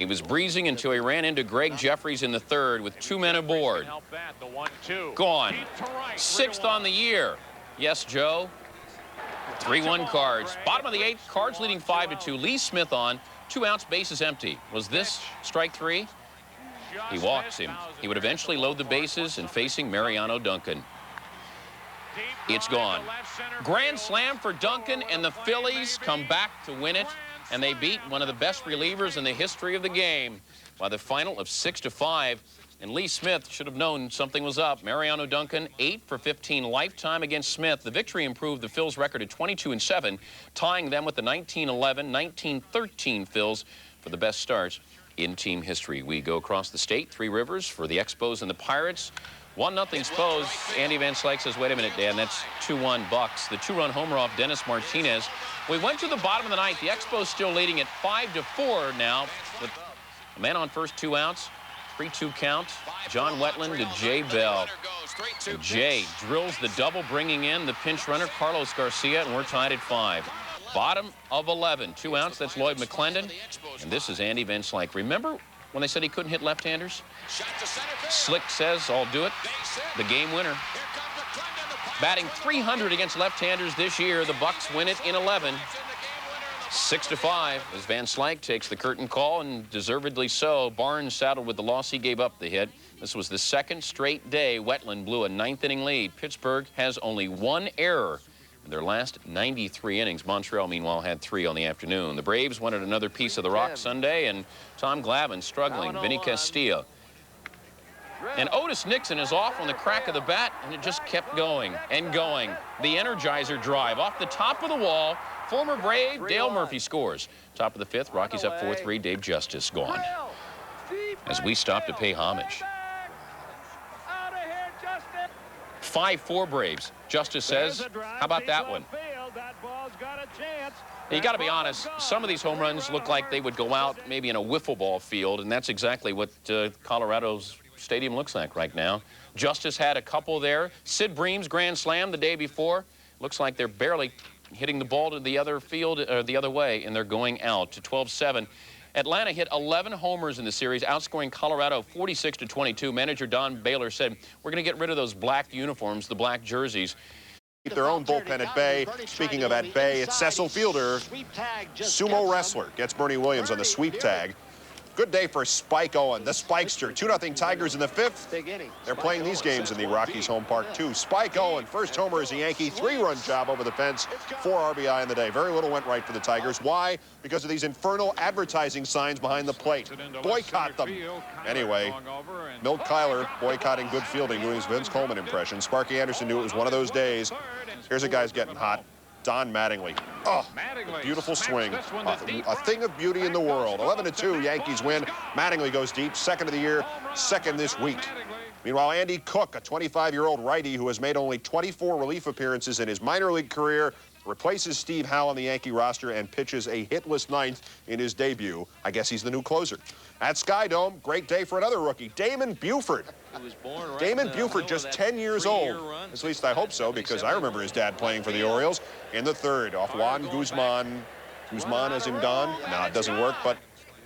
He was breezing until he ran into Greg Jeffries in the third with 2 men aboard. Gone. 6th on the year. Yes, Joe. 3-1 Cards. Bottom of the 8th, Cards leading 5-2. Lee Smith on. 2 outs, bases empty. Was this strike 3? He walks him. He would eventually load the bases and facing Mariano Duncan. It's gone. Grand slam for Duncan, and the Phillies come back to win it. And they beat one of the best relievers in the history of the game by the final of 6-5. And Lee Smith should have known something was up. Mariano Duncan, 8 for 15 lifetime against Smith. The victory improved the Phils' record at 22-7, tying them with the 1911-1913 Phils for the best starts in team history. We go across the state, Three Rivers for the Expos and the Pirates. 1-0 Expos. Andy Van Slyke says, wait a minute, Dan, that's 2-1 Bucks. The 2-run homer off Dennis Martinez. We went to the bottom of the 9th. The Expos still leading at 5-4 now with a man on first, 2 outs. 3-2 count. John Wetland to Jay Bell. And Jay drills the double, bringing in the pinch runner, Carlos Garcia, and we're tied at 5. Bottom of 11, 2 outs. That's Lloyd McClendon. And this is Andy Van Slyke. Remember when they said he couldn't hit left-handers? Slick says, I'll do it. The game winner. Batting .300 against left-handers this year. The Bucks win it in 11. 6-5 as Van Slyke takes the curtain call, and deservedly so. Barnes saddled with the loss. He gave up the hit. This was the 2nd straight day Wetland blew a 9th-inning lead. Pittsburgh has only 1 error in their last 93 innings. Montreal, meanwhile, had 3 on the afternoon. The Braves wanted another piece of the rock Sunday, and Tom Glavine struggling. Vinny Castilla. And Otis Nixon is off on the crack of the bat, and it just kept going and going. The Energizer drive off the top of the wall. Former Brave Dale Murphy scores. Top of the 5th, Rockies up 4-3. Dave Justice gone. As we stop to pay homage. 5-4 Braves. Justice says, how about that one? You got to be honest, some of these home runs look like they would go out maybe in a wiffle ball field, and that's exactly what Colorado's stadium looks like right now. Justice had a couple there. Sid Bream's grand slam the day before. Looks like they're barely hitting the ball to the other field, the other way, and they're going out to 12-7. Atlanta hit 11 homers in the series, outscoring Colorado 46-22. Manager Don Baylor said, we're going to get rid of those black uniforms, the black jerseys. Keep their own bullpen at bay. Speaking of at bay, it's Cecil Fielder, sumo wrestler, gets Bernie Williams on the sweep tag. Good day for Spike Owen, the Spikester. 2-0 Tigers in the 5th. They're playing these games in the Rockies home park, too. Spike Owen, first homer as a Yankee, 3-run job over the fence, 4 RBI in the day. Very little went right for the Tigers. Why? Because of these infernal advertising signs behind the plate. Boycott them. Anyway, Milt Kyler boycotting good fielding, doing his Vince Coleman impression. Sparky Anderson knew it was one of those days. Here's a guy's getting hot. Don Mattingly. Oh, a beautiful swing. A thing of beauty in the world. 11-2, Yankees win. Mattingly goes deep, 2nd of the year, 2nd this week. Meanwhile, Andy Cook, a 25-year-old righty who has made only 24 relief appearances in his minor league career, replaces Steve Howe on the Yankee roster and pitches a hitless 9th in his debut. I guess he's the new closer. At Skydome, great day for another rookie, Damon Buford. Damon Buford, just 10 years old. At least I hope so, because I remember his dad playing for the Orioles. In the 3rd, off Juan Guzman. Guzman as in Don? No, it doesn't work, but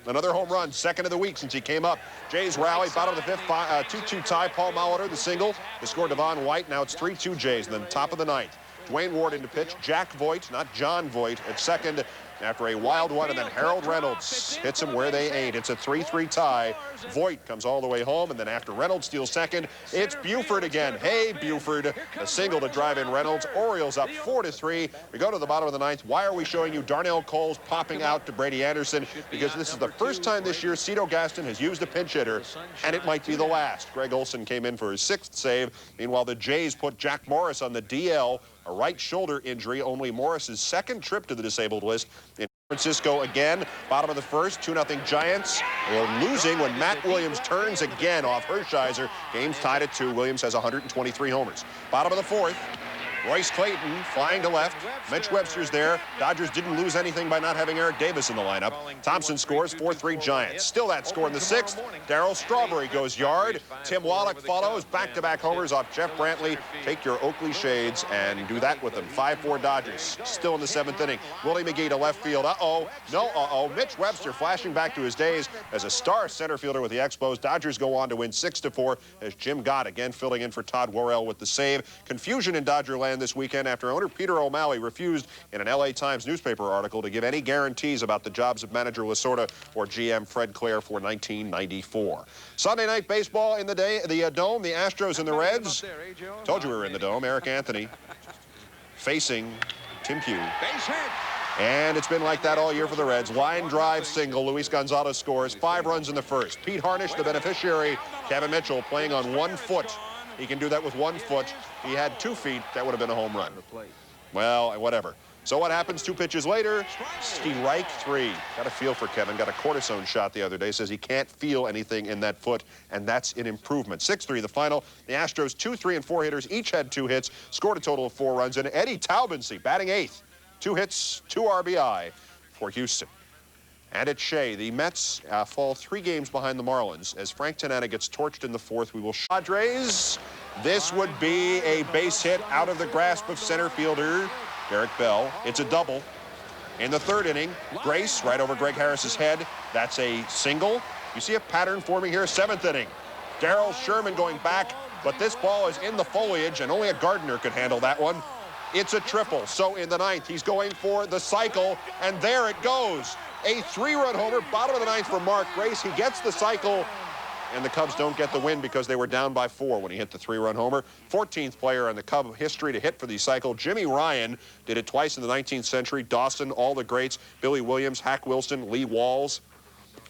another home run, 2nd of the week since he came up. Jays rally, bottom of the 5th, 2-2 tie. Paul Molitor, the single. They scored Devon White. Now it's 3-2 Jays, and then top of the 9th. Dwayne Ward into pitch. Jack Voigt, not John Voigt, at 2nd after a wild one, and then Harold Reynolds hits him where they ain't. It's a 3-3 tie. Voigt comes all the way home, and then after Reynolds steals 2nd, it's Buford again. Hey, Buford, a single to drive in Reynolds. Orioles up 4-3. We go to the bottom of the 9th. Why are we showing you Darnell Coles popping out to Brady Anderson? Because this is the first time this year Cito Gaston has used a pinch hitter, and it might be the last. Greg Olson came in for his 6th save. Meanwhile, the Jays put Jack Morris on the DL. A right shoulder injury, only Morris's 2nd trip to the disabled list. In Francisco again, bottom of the 1st, 2-0 Giants. They're losing when Matt Williams turns again off Hershiser. Game's tied at 2. Williams has 123 homers. Bottom of the 4th, Royce Clayton flying to left. Mitch Webster's there. Dodgers didn't lose anything by not having Eric Davis in the lineup. Thompson scores, 4-3 Giants. Still that score in the 6th. Darryl Strawberry goes yard. Tim Wallach follows. Back-to-back homers off Jeff Brantley. Take your Oakley shades and do that with them. 5-4 Dodgers. Still in the 7th inning. Willie McGee to left field. No. Mitch Webster flashing back to his days as a star center fielder with the Expos. Dodgers go on to win 6-4 as Jim Gott again filling in for Todd Worrell with the save. Confusion in Dodger land this weekend after owner Peter O'Malley refused in an LA Times newspaper article to give any guarantees about the jobs of manager Lasorda or GM Fred Clare for 1994. Sunday night baseball in the Dome, the Astros and the Reds. Told you we were in the Dome. Eric Anthony facing Tim Pugh. And it's been like that all year for the Reds. Line drive single. Luis Gonzalez scores. 5 runs in the first. Pete Harnish, the beneficiary. Kevin Mitchell playing on 1 foot. He can do that with 1 foot. He had 2 feet. That would have been a home run. Well, whatever. So what happens 2 pitches later? Strike 3. Got a feel for Kevin. Got a cortisone shot the other day. Says he can't feel anything in that foot, and that's an improvement. 6-3 the final. The Astros, 2, 3, and 4 hitters. Each had 2 hits. Scored a total of 4 runs. And Eddie Taubensee batting 8th. 2 hits, 2 RBI for Houston. And at Shea, the Mets fall 3 games behind the Marlins as Frank Tanana gets torched in the 4th. We will Padres. This would be a base hit out of the grasp of center fielder Derek Bell. It's a double. In the 3rd inning, Grace right over Greg Harris's head. That's a single. You see a pattern forming here. 7th inning. Darrell Sherman going back, but this ball is in the foliage, and only a gardener could handle that one. It's a triple. So in the 9th, he's going for the cycle, and there it goes. A 3-run homer, bottom of the 9th for Mark Grace. He gets the cycle, and the Cubs don't get the win because they were down by 4 when he hit the 3-run homer. 14th player in the Cub history to hit for the cycle. Jimmy Ryan did it twice in the 19th century. Dawson, all the greats. Billy Williams, Hack Wilson, Lee Walls.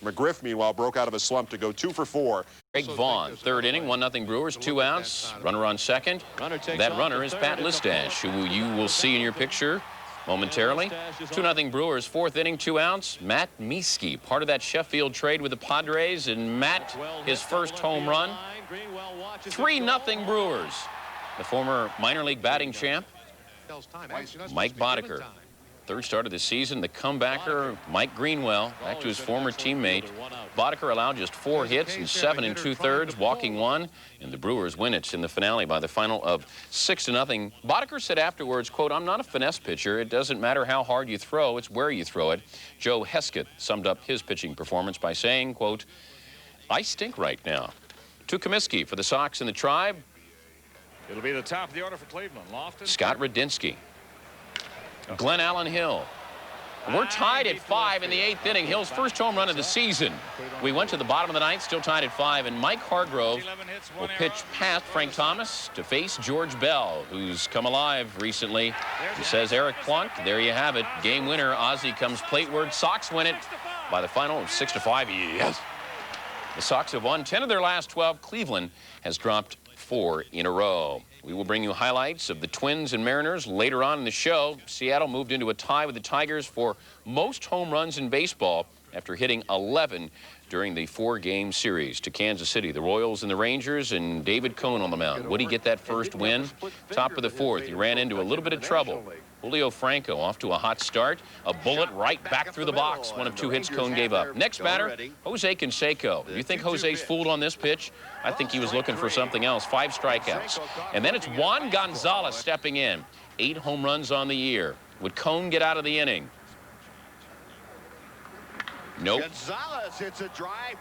McGriff, meanwhile, broke out of a slump to go 2 for 4. Greg Vaughn, 3rd inning, 1-0 Brewers, 2 outs. Runner on second. That runner is Pat Listash, who you will see in your picture momentarily. 2-0 Brewers, 4th inning, 2 outs. Matt Mieske, part of that Sheffield trade with the Padres, and Matt, his first home run. 3-0 Brewers. The former minor league batting champ, Mike Boddicker. 3rd start of the season, the comebacker, Mike Greenwell, back to his former teammate. Boddicker allowed just 4 hits in 7 2/3, walking 1, and the Brewers win it in the finale by the final of 6-0. Boddicker said afterwards, quote, "I'm not a finesse pitcher. It doesn't matter how hard you throw, it's where you throw it." Joe Hesketh summed up his pitching performance by saying, quote, "I stink right now." To Comiskey for the Sox and the Tribe. It'll be the top of the order for Cleveland. Lofton, Scott Radinsky. Glenn Allen Hill. We're tied at 5 in the 8th inning. Hill's first home run of the season. We went to the bottom of the 9th, still tied at 5, and Mike Hargrove will pitch past Frank Thomas to face George Bell, who's come alive recently. He says Eric Plunk. There you have it. Game winner. Ozzie comes plateward. Sox win it by the final of 6-5. Yes. The Sox have won 10 of their last 12. Cleveland has dropped 4 in a row. We will bring you highlights of the Twins and Mariners later on in the show. Seattle moved into a tie with the Tigers for most home runs in baseball after hitting 11 during the 4-game series. To Kansas City, the Royals and the Rangers, and David Cone on the mound. Would he get that first win? Top of the 4th, he ran into a little bit of trouble. Julio Franco off to a hot start. A bullet right back through the box. 1 of 2 hits Cone gave up. Next batter, Jose Canseco. You think Jose's fooled on this pitch? I think he was looking for something else. 5 strikeouts. And then it's Juan Gonzalez stepping in. 8 home runs on the year. Would Cone get out of the inning? Nope.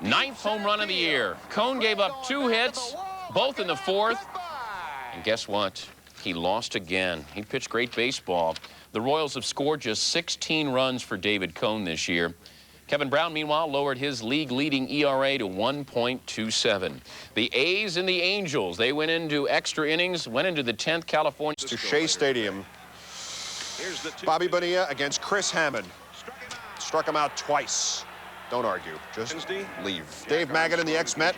9th home run of the year. Cone gave up 2 hits, both in the 4th. And guess what? He lost again. He pitched great baseball. The Royals have scored just 16 runs for David Cone this year. Kevin Brown, meanwhile, lowered his league-leading ERA to 1.27. The A's and the Angels, they went into extra innings, went into the 10th California. To Shea Stadium. Bobby Bonilla against Chris Hammond. Struck him out twice. Don't argue. Just leave. Dave Magadan, the ex-Met.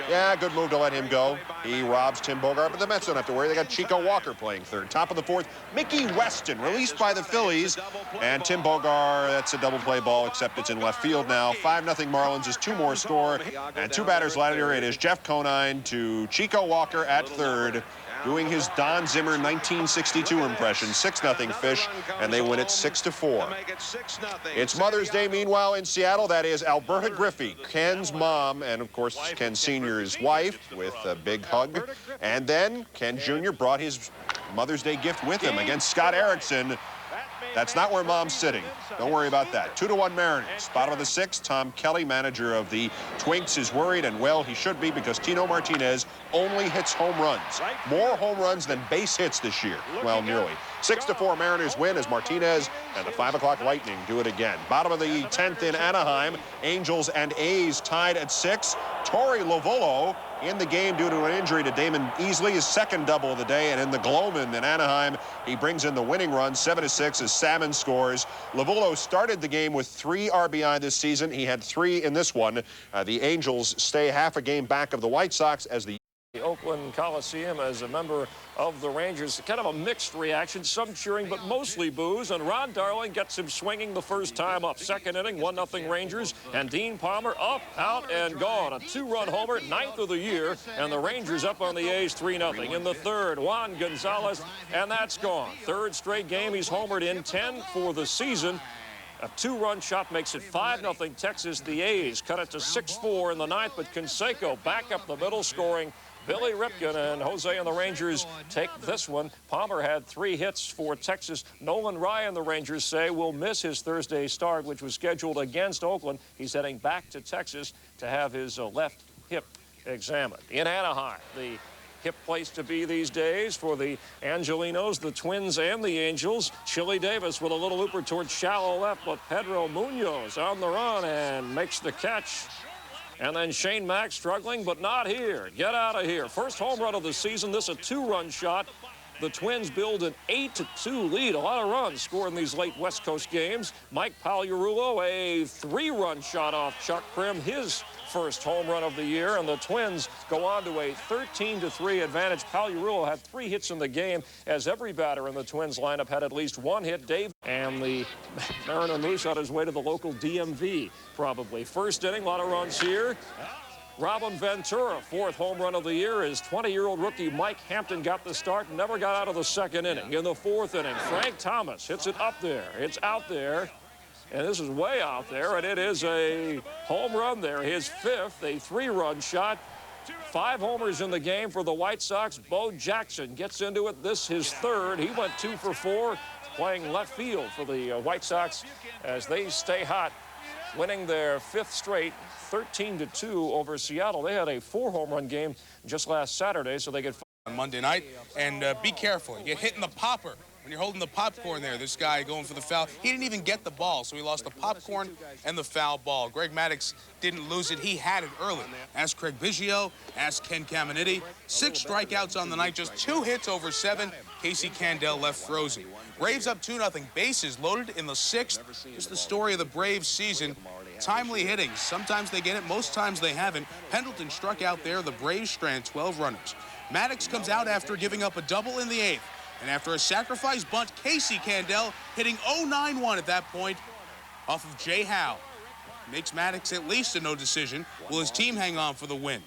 Yeah, good move to let him go. He robs Tim Bogart, but the Mets don't have to worry. They got Chico Walker playing 3rd. Top of the 4th, Mickey Weston, released by the Phillies. And Tim Bogart, that's a double play ball, except it's in left field now. 5-0 Marlins is 2 more score. And 2 batters later, it is Jeff Conine to Chico Walker at 3rd. doing his Don Zimmer 1962 impression. 6-0 Fish, and they win it 6-4. It's Mother's Day, meanwhile, in Seattle. That is Alberta Griffey, Ken's mom, and of course Ken Sr.'s wife, with a big hug. And then Ken Jr. brought his Mother's Day gift with him against Scott Erickson. That's not where Mom's sitting. Don't worry about that. 2-1 Mariners. Bottom of the 6th, Tom Kelly, manager of the Twinks, is worried, and well, he should be, because Tino Martinez only hits home runs. More home runs than base hits this year. Well, nearly. 6-4 Mariners win as Martinez and the 5 o'clock Lightning do it again. Bottom of the 10th in Anaheim, Angels and A's tied at 6. Torey Lovullo in the game due to an injury to Damon Easley, his second double of the day, and in the Gloman in Anaheim, he brings in the winning run, 7-6, as Salmon scores. Lovullo started the game with 3 RBI this season. He had 3 in this one. The Angels stay half a game back of the White Sox as the Oakland Coliseum as a member of the Rangers. Kind of a mixed reaction, some cheering, but mostly boos. And Ron Darling gets him swinging the first time up. Second inning, 1-0 Rangers. And Dean Palmer up, out, and gone. A 2-run homer, 9th of the year. And the Rangers up on the A's 3-0. In the third, Juan Gonzalez, and that's gone. Third straight game he's homered in, 10 for the season. A 2-run shot makes it 5-0 Texas. The A's cut it to 6-4 in the 9th, but Canseco back up the middle, scoring. Billy Ripken and Jose and the Rangers take this one. Palmer had 3 hits for Texas. Nolan Ryan, the Rangers say, will miss his Thursday start, which was scheduled against Oakland. He's heading back to Texas to have his left hip examined. In Anaheim, the hip place to be these days for the Angelinos, the Twins, and the Angels. Chili Davis with a little looper towards shallow left, but Pedro Munoz on the run and makes the catch. And then Shane Mack struggling, but not here. Get out of here. First home run of the season. This a 2-run shot. The Twins build an 8-2 lead. A lot of runs scored in these late West Coast games. Mike Pagliarulo, a 3-run shot off Chuck Prim, his first home run of the year. And the Twins go on to a 13-3 advantage. Pagliarulo had 3 hits in the game, as every batter in the Twins lineup had at least 1 hit. Dave and the Mariner Moose on his way to the local DMV, probably. First inning, a lot of runs here. Robin Ventura, 4th home run of the year. His 20-year-old rookie Mike Hampton got the start and never got out of the second inning. In the 4th inning, Frank Thomas hits it up there. It's out there, and this is way out there, and it is a home run there. His 5th, a 3-run shot. 5 homers in the game for the White Sox. Bo Jackson gets into it. This his 3rd. He went 2 for 4, playing left field for the White Sox as they stay hot, winning their 5th straight, 13-2 over Seattle. They had a 4-home-run game just last Saturday, so they get on Monday night. And be careful. You get hit in the popper when you're holding the popcorn there. This guy going for the foul. He didn't even get the ball, so he lost the popcorn and the foul ball. Greg Maddux didn't lose it. He had it early. Ask Craig Biggio. Ask Ken Caminiti. 6 strikeouts on the night, just 2 hits over 7. Casey Candell left frozen. Braves up 2-0. Bases loaded in the 6th. Just the story of the Braves season. Timely hitting. Sometimes they get it, most times they haven't. Pendleton struck out there. The Braves strand 12 runners. Maddux comes out after giving up a double in the 8th. And after a sacrifice bunt, Casey Candell hitting 0-9-1 at that point off of Jay Howe. Makes Maddux at least a no decision. Will his team hang on for the win?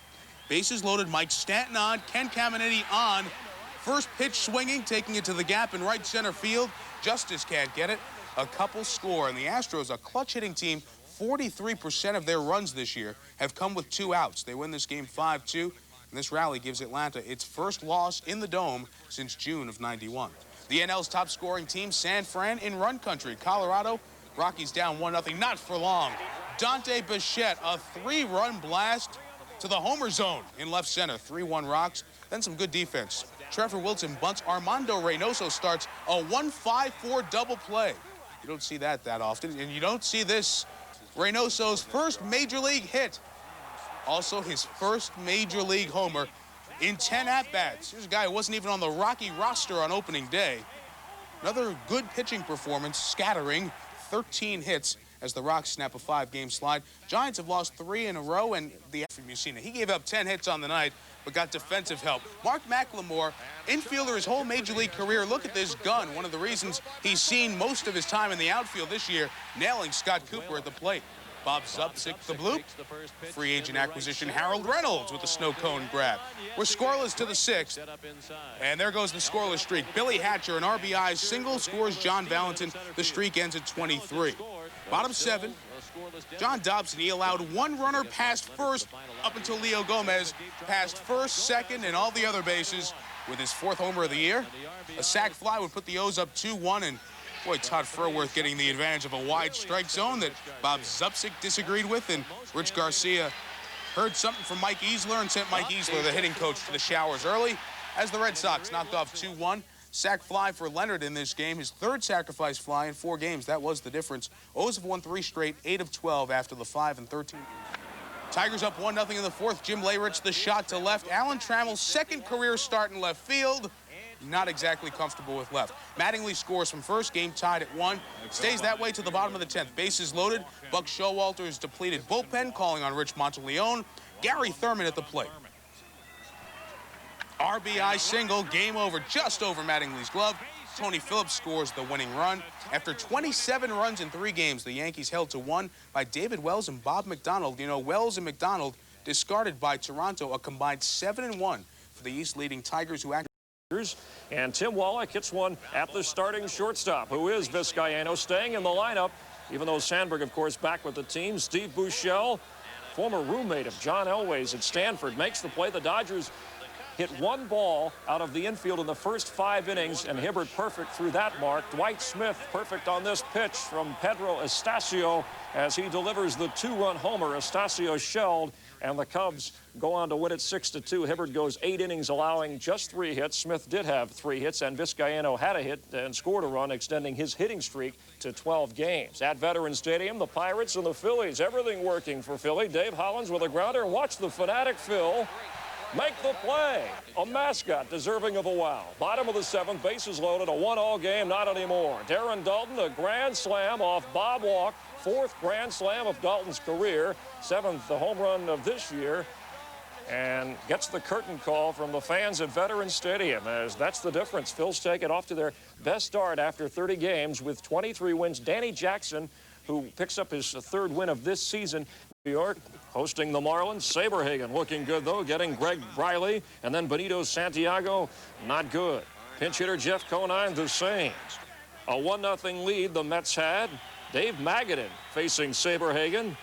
Bases loaded, Mike Stanton on, Ken Caminiti on. First pitch swinging, taking it to the gap in right center field. Justice can't get it. A couple score, and the Astros, a clutch hitting team, 43% of their runs this year have come with 2 outs. They win this game 5-2, and this rally gives Atlanta its first loss in the Dome since June of '91. The NL's top scoring team, San Fran, in run country. Colorado, Rockies down 1-0, not for long. Dante Bichette, a 3-run blast to the homer zone in left center. 3-1 Rocks, then some good defense. Trevor Wilson bunts. Armando Reynoso starts a 1-5-4 double play. You don't see that often, and you don't see this. Reynoso's first major league hit. Also his first major league homer in 10 at-bats. Here's a guy who wasn't even on the Rocky roster on opening day. Another good pitching performance, scattering 13 hits as the Rocks snap a 5-game slide. Giants have lost 3 in a row, and the from Mussina. He gave up 10 hits on the night, but got defensive help. Mark McLemore, infielder his whole major league career. Look at this gun. One of the reasons he's seen most of his time in the outfield this year, nailing Scott Cooper at the plate. Bob Zupsik the bloop. Free agent acquisition Harold Reynolds with the snow cone grab. We're scoreless to the 6th. And there goes the scoreless streak. Billy Hatcher, an RBI single, scores John Valentin. The streak ends at 23. Bottom 7. John Dobson, he allowed one runner past first up until Leo Gomez passed first, second, and all the other bases with his 4th homer of the year. A sac fly would put the O's up 2-1, and boy, Todd Furworth getting the advantage of a wide strike zone that Bob Zupsik disagreed with, and Rich Garcia heard something from Mike Easler and sent Mike Easler, the hitting coach, to the showers early as the Red Sox knocked off 2-1. Sac fly for Leonard in this game, his 3rd sacrifice fly in 4 games. That was the difference. O's have won 3 straight, 8 of 12 after the 5 and 13. Tigers up 1-0 in the 4th. Jim Layrich, the shot to left. Alan Trammell's 2nd career start in left field. Not exactly comfortable with left. Mattingly scores from first, game tied at 1. Stays that way to the bottom of the 10th. Bases loaded. Buck Showalter's depleted bullpen calling on Rich Monteleone. Gary Thurman at the plate. RBI single, game over, just over Mattingly's glove. Tony Phillips scores the winning run. After 27 runs in 3 games, the Yankees held to 1 by David Wells and Bob McDonald. You know, Wells and McDonald discarded by Toronto, a combined 7-1 for the East leading Tigers, who actually. And Tim Wallach hits one at the starting shortstop, who is Vizcaino, staying in the lineup, even though Sandberg, of course, back with the team. Steve Buechele, former roommate of John Elway's at Stanford, makes the play. The Dodgers hit 1 ball out of the infield in the first 5 innings, and Hibbert perfect through that mark. Dwight Smith perfect on this pitch from Pedro Estacio as he delivers the 2-run homer. Estacio shelled, and the Cubs go on to win it 6-2. Hibbert goes 8 innings, allowing just 3 hits. Smith did have 3 hits, and Vizcaino had a hit and scored a run, extending his hitting streak to 12 games. At Veterans Stadium, the Pirates and the Phillies, everything working for Philly. Dave Hollins with a grounder. Watch the fanatic Phil make the play. A mascot deserving of a wow. Bottom of the 7th, bases loaded, a 1-all game, not anymore. Darren Dalton, a grand slam off Bob Walk. 4th grand slam of Dalton's career. 7th, the home run of this year. And gets the curtain call from the fans at Veterans Stadium, as that's the difference. Phil's taken off to their best start after 30 games with 23 wins. Danny Jackson, who picks up his 3rd win of this season. New York hosting the Marlins. Saberhagen looking good, though, getting Greg Briley. And then Benito Santiago, not good. Pinch hitter Jeff Conine, the same. A 1-0 lead the Mets had. Dave Magadan facing Saberhagen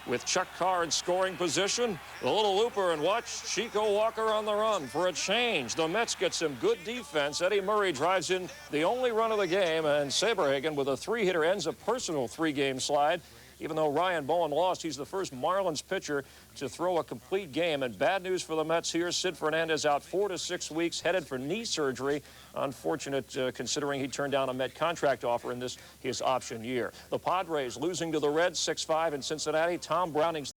with Chuck Carr in scoring position. The little looper, and watch Chico Walker on the run for a change. The Mets get some good defense. Eddie Murray drives in the only run of the game, and Saberhagen with a 3-hitter ends a personal 3-game slide. Even though Ryan Bowen lost, he's the first Marlins pitcher to throw a complete game. And bad news for the Mets here. Sid Fernandez out 4 to 6 weeks, headed for knee surgery. Unfortunate considering he turned down a Met contract offer in this his option year. The Padres losing to the Reds 6-5 in Cincinnati. Tom Browning's